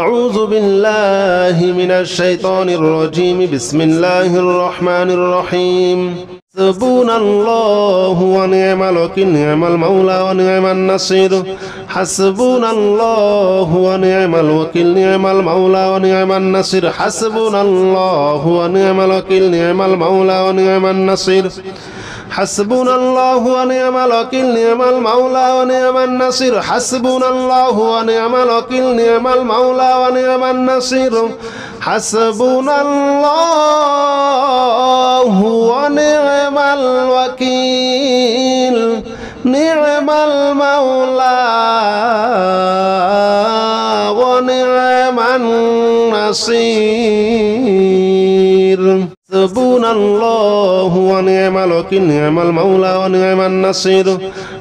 أعوذ بالله من الشيطان الرجيم. بسم الله الرحمن الرحيم. حسبنا الله ونعم الوكيل، نعم المولى ونعم النصير. حسبنا الله ونعم الوكيل، نعم المولى ونعم النصير. حسبنا الله ونعم الوكيل، نعم المولى ونعم النصير. حسبنا الله ونعم الوكيل، نعم المولى ونعم النصير. حسبنا الله ونعم الوكيل، نعم المولى ونعم النصير. حسبنا الله ونعم الوكيل، نعم المولى ونعم النصير. حسبنا الله ونعم الوكيل، نعم المولى ونعم النصير.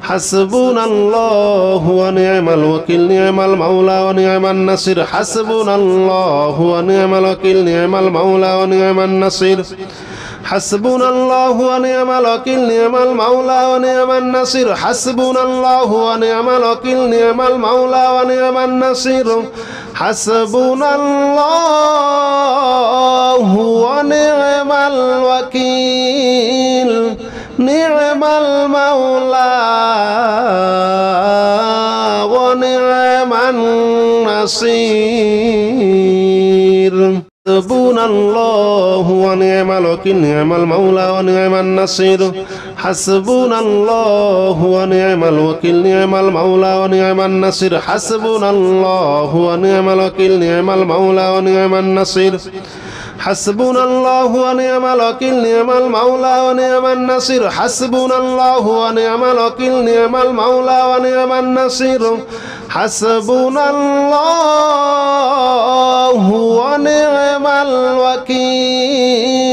حسبنا الله ونعم الوكيل، نعم المولى ونعم النصير. حسبنا الله ونعم الوكيل، نعم المولى ونعم النصير. حسبنا الله ونعم الوكيل، نعم المولى ونعم النصير. حسبنا الله ونعم الوكيل، نعم المولى ونعم النصير. حسبنا الله ونعم الوكيل، نعم المولى ونعم النصير. حسبنا الله ونعم الوكيل، نعم المولى ونعم النصير. حسبنا الله ونعم الوكيل، نعم المولى ونعم النصير. حسبنا الله ونعم الوكيل، نعم المولى ونعم النصير. حسبنا الله ونعم الوكيل، نعم المولى ونعم النصير. حسبنا الله ونعم الوكيل، نعم المولى ونعم النصير. حسبنا الله ونعم الوكيل، نعم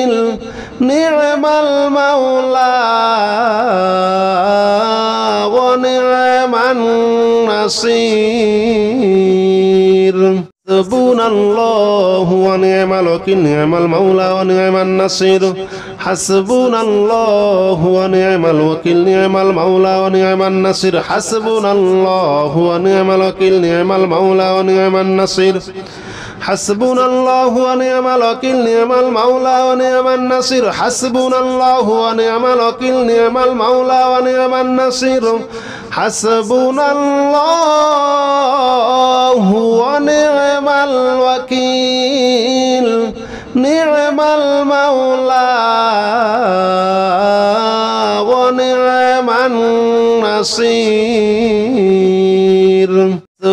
المولى ونعم النصير. حسبنا الله ونعم الوكيل، نعم المولى ونعم النصير. حسبنا الله ونعم الوكيل، نعم المولى ونعم النصير. حسبنا الله ونعم الوكيل، نعم المولى ونعم النصير. حسبنا الله ونعم الوكيل، نعم المولى ونعم النصير. حسبنا الله ونعم الوكيل، نعم المولى ونعم النصير. حسبنا الله ونعم الوكيل، نعم المولى ونعم النصير.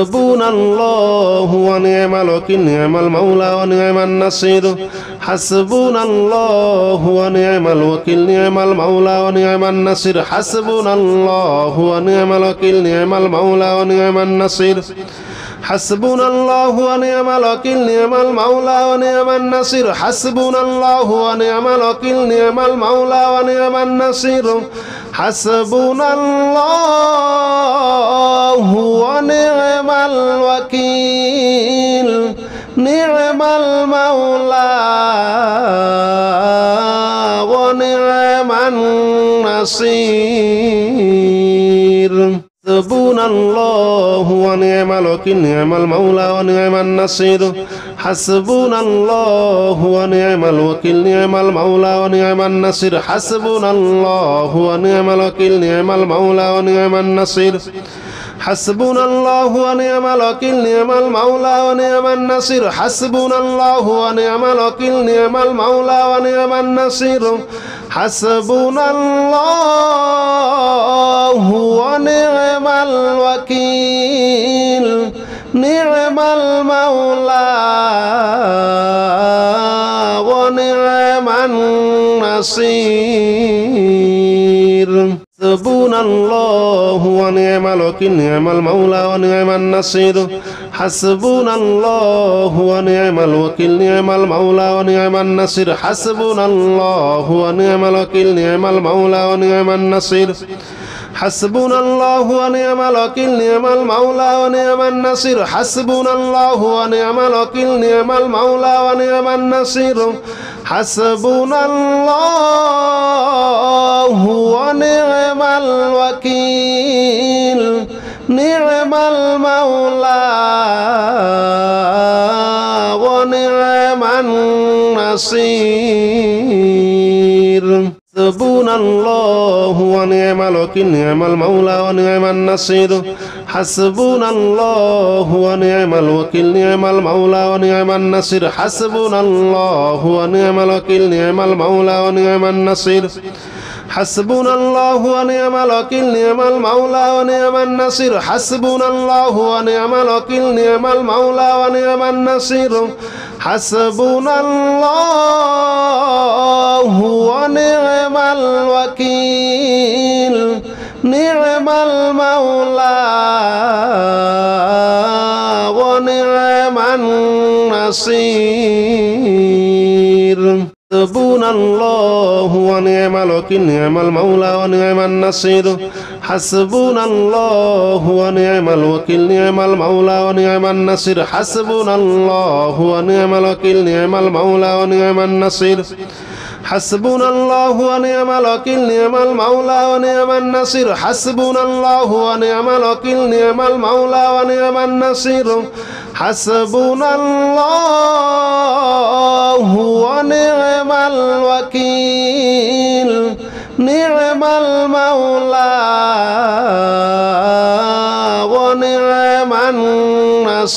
حسبنا الله ونعم الوكيل، نعم المولى ونعم النصير. حسبنا الله ونعم الوكيل، نعم المولى ونعم النصير. حسبنا الله ونعم الوكيل، نعم المولى ونعم النصير. حسبنا الله ونعم الوكيل، نعم المولى ونعم النصير. حسبنا الله ونعم الوكيل، نعم المولى ونعم النصير. حسبنا الله ونعم الوكيل، نعم المولى ونعم النصير. حسبنا الله ونعم الوكيل، نعم المولى ونعم النصير. حسبنا الله ونعم الوكيل، نعم المولى ونعم النصير. حسبنا الله ونعم الوكيل، نعم المولى ونعم النصير. حسبنا الله ونعم الوكيل، نعم المولى ونعم النصير. حسبنا الله ونعم الوكيل، نعم المولى ونعم النصير. حسبنا الله ونعم الوكيل، نعم المولى ونعم النصير. حسبنا الله ونعم الوكيل، نعم المولى ونعم النصير. حسبنا الله ونعم الوكيل، نعم المولى ونعم النصير. حسبنا الله ونعم الوكيل، نعم المولى ونعم النصير. حسبنا الله ونعم الوكيل، نعم المولى ونعم النصير. حسبنا الله ونعم الوكيل، نعم المولى ونعم النصير. حسبنا الله ونعم الوكيل، نعم المولى النصير حسبنا الله ونعم الوكيل نعم المولى ونعم النصير حسبنا الله ونعم الوكيل نعم المولى ونعم النصير حسبنا الله ونعم الوكيل نعم المولى ونعم النصير حسبنا الله ونعم الوكيل نعم المولى ونعم النصير حسبنا الله ونعم الوكيل نعم المولى ونعم النصير حسبنا الله ونعم الوكيل نعم المولى ونعم النصير حسبنا الله ونعم الوكيل نعم المولى ونعم النصير حسبنا الله ونعم الوكيل نعم المولى ونعم النصير حسبنا الله ونعم الوكيل نعم المولى ونعم النصير حسبنا الله ونعم الوكيل نعم المولى ونعم النصير حسبنا الله ونعم الوكيل نعم المولى ونعم النصير حسبنا الله ونعم الوكيل نعم المولى ونعم النصير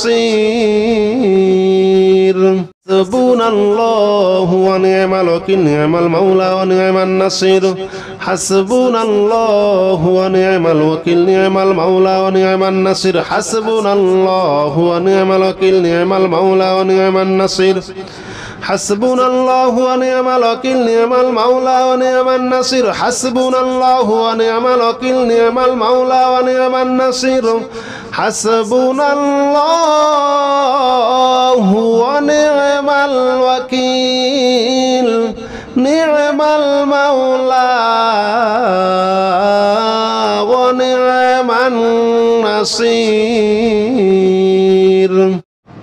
حسبنا الله ونعم الوكيل نعم المولى ونعم النصير حسبنا الله ونعم الوكيل نعم المولى ونعم النصير حسبنا الله ونعم الوكيل نعم المولى ونعم النصير حسبنا الله ونعم الوكيل نعم المولى ونعم النصير حسبنا الله ونعم الوكيل نعم المولى ونعم النصير حسبنا الله ونعم الوكيل نعم المولى ونعم النصير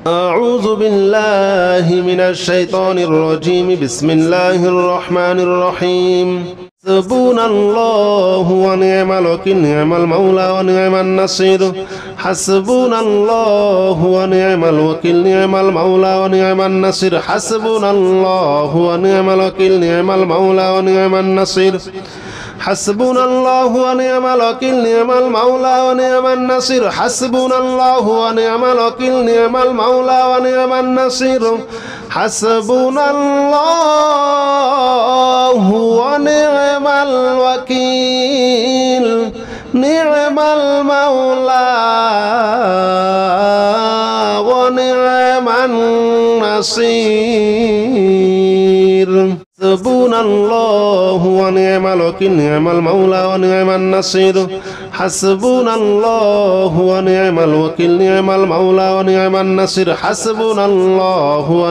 أعوذ بالله من الشيطان الرجيم بسم الله الرحمن الرحيم حسبنا الله ونعم الوكيل نعم المولى ونعم النصير حسبنا الله ونعم الوكيل نعم المولى ونعم النصير حسبنا الله ونعم الوكيل نعم المولى ونعم النصير حسبنا الله ونعم الوكيل نعم المولى ونعم النصير حسبنا الله ونعم الوكيل نعم المولى ونعم النصير حسبنا الله ونعم الوكيل نعم المولى ونعم النصير حسبنا الله ونعم الوكيل نعم المولى ونعم النصير حسبنا الله ونعم الوكيل نعم المولى ونعم النصير حسبنا الله ونعم الوكيل نعم المولى ونعم النصير حسبنا الله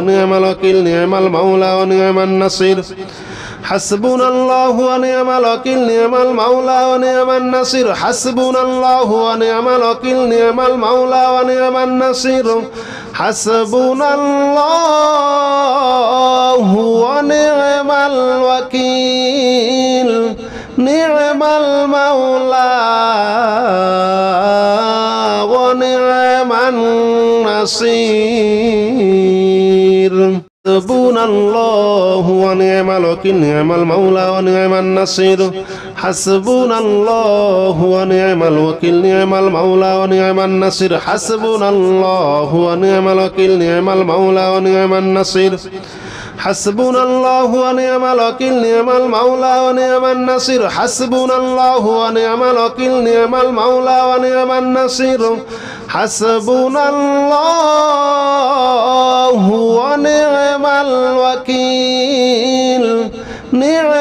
ونعم الوكيل نعم المولى ونعم النصير حسبنا الله ونعم الوكيل نعم المولى ونعم النصير حسبنا الله ونعم الوكيل نعم المولى ونعم النصير حسبنا الله ونعم الوكيل نعم المولى ونعم النصير حسبنا الله ونعم الوكيل نعم المولى ونعم النصير حسبنا الله ونعم الوكيل نعم المولى ونعم النصير حسبنا الله ونعم الوكيل نعم المولى ونعم النصير حسبنا الله ونعم الوكيل نعم المولى ونعم النصير حسبنا الله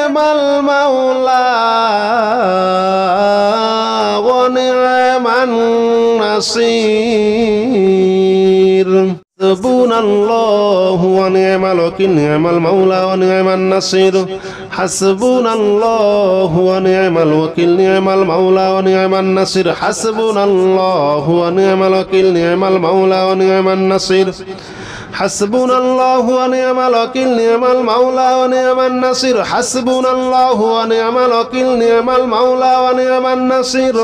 ونعم الوكيل نعم المولى ونعم النصير حسبنا الله ونعم الوكيل نعم المولى ونعم النصير حسبنا الله ونعم الوكيل نعم المولى ونعم النصير حسبنا الله ونعم الوكيل نعم المولى ونعم النصير حسبنا الله ونعم الوكيل نعم المولى ونعم النصير حسبنا الله ونعم الوكيل نعم المولى ونعم النصير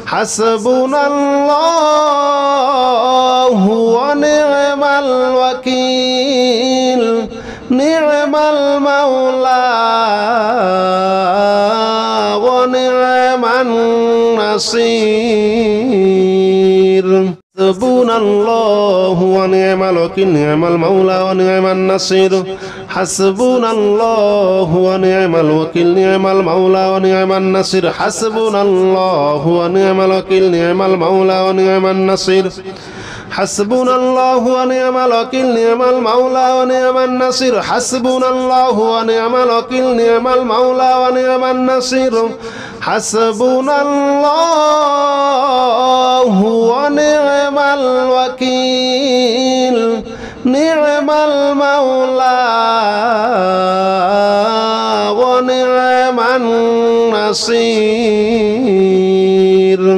حسبنا الله ونعم الوكيل نعم المولى ونعم النصير حسبنا الله ونعم الوكيل نعم المولى ونعم النصير حسبنا الله ونعم الوكيل نعم المولى ونعم النصير حسبنا الله ونعم الوكيل نعم المولى ونعم النصير حسبنا الله ونعم الوكيل نعم المولى ونعم النصير حسبنا الله ونعم الوكيل نعم المولى ونعم النصير حسبنا الله ونعم الوكيل نعم المولى ونعم النصير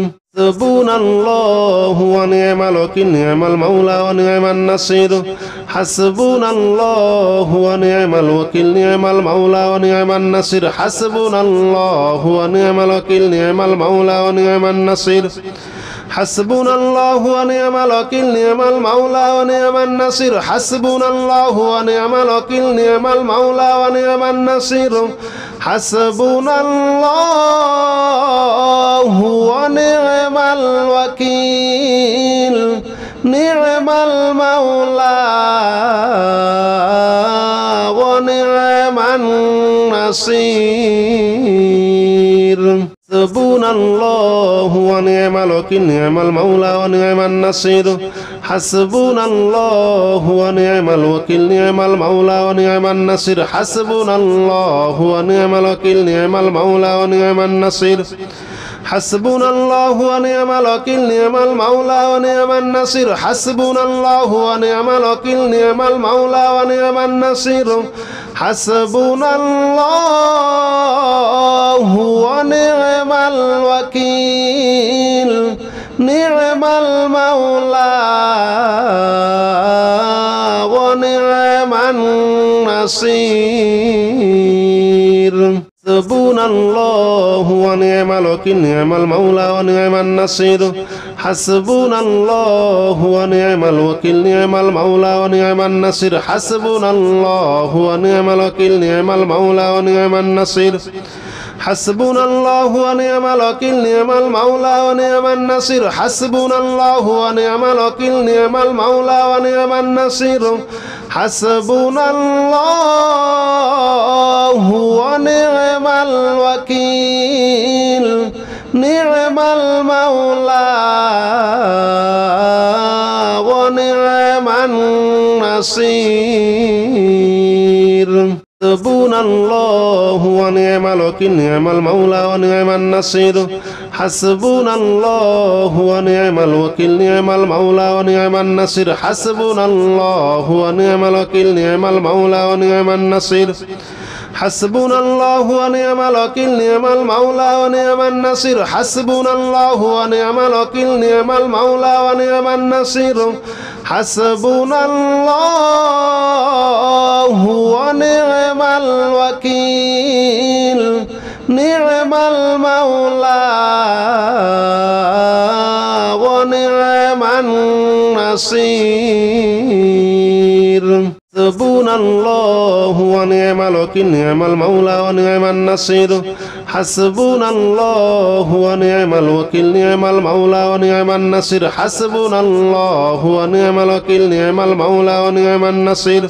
حسبنا الله ونعم الوكيل نعم المولى ونعم النصير حسبنا الله ونعم الوكيل نعم المولى ونعم النصير حسبنا الله ونعم الوكيل نعم المولى ونعم النصير حسبنا الله ونعم الوكيل نعم المولى ونعم النصير حسبنا الله ونعم الوكيل نعم المولى ونعم النصير حسبنا الله ونعم الوكيل نعم المولى ونعم النصير حسبنا الله ونعم الوكيل نعم المولى ونعم النصير حسبنا الله ونعم الوكيل نعم المولى ونعم النصير حسبنا الله ونعم الوكيل نعم المولى ونعم النصير حسبنا الله ونعم الوكيل نعم المولى ونعم النصير حسبنا الله ونعم الوكيل نعم المولى ونعم النصير حسبنا الله ونعم الوكيل نعم المولى ونعم النصير حسبنا الله ونعم الوكيل نعم المولى ونعم النصير حسبنا الله ونعم الوكيل نعم المولى ونعم النصير حسبنا الله ونعم الوكيل نعم المولى ونعم النصير حسبنا الله ونعم الوكيل نعم المولى ونعم النصير حسبنا الله ونعم الوكيل نعم المولى ونعم النصير حسبنا الله ونعم الوكيل نعم المولى ونعم النصير حسبنا الله ونعم الوكيل نعم المولى ونعم النصير حسبنا الله ونعم الوكيل نعم المولى ونعم النصير حسبنا الله ونعم الوكيل نعم المولى ونعم النصير حسبنا الله ونعم الوكيل نعم المولى ونعم النصير حسبنا الله ونعم الوكيل نعم المولى ونعم النصير حسبنا الله ونعم الوكيل نعم المولى ونعم النصير حسبنا الله ونعم الوكيل نعم المولى ونعم النصير حسبنا الله ونعم الوكيل نعم المولى ونعم النصير حسبنا الله ونعم الوكيل نعم المولى ونعم النصير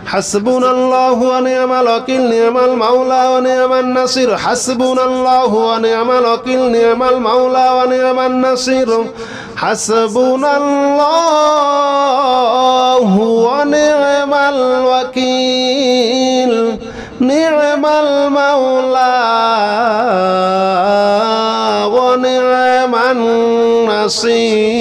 حسبنا الله ونعم الوكيل نعم المولى ونعم النصير حسبنا الله ونعم الوكيل نعم المولى ونعم النصير حسبنا الله ونعم الوكيل نعم المولى ونعم النصير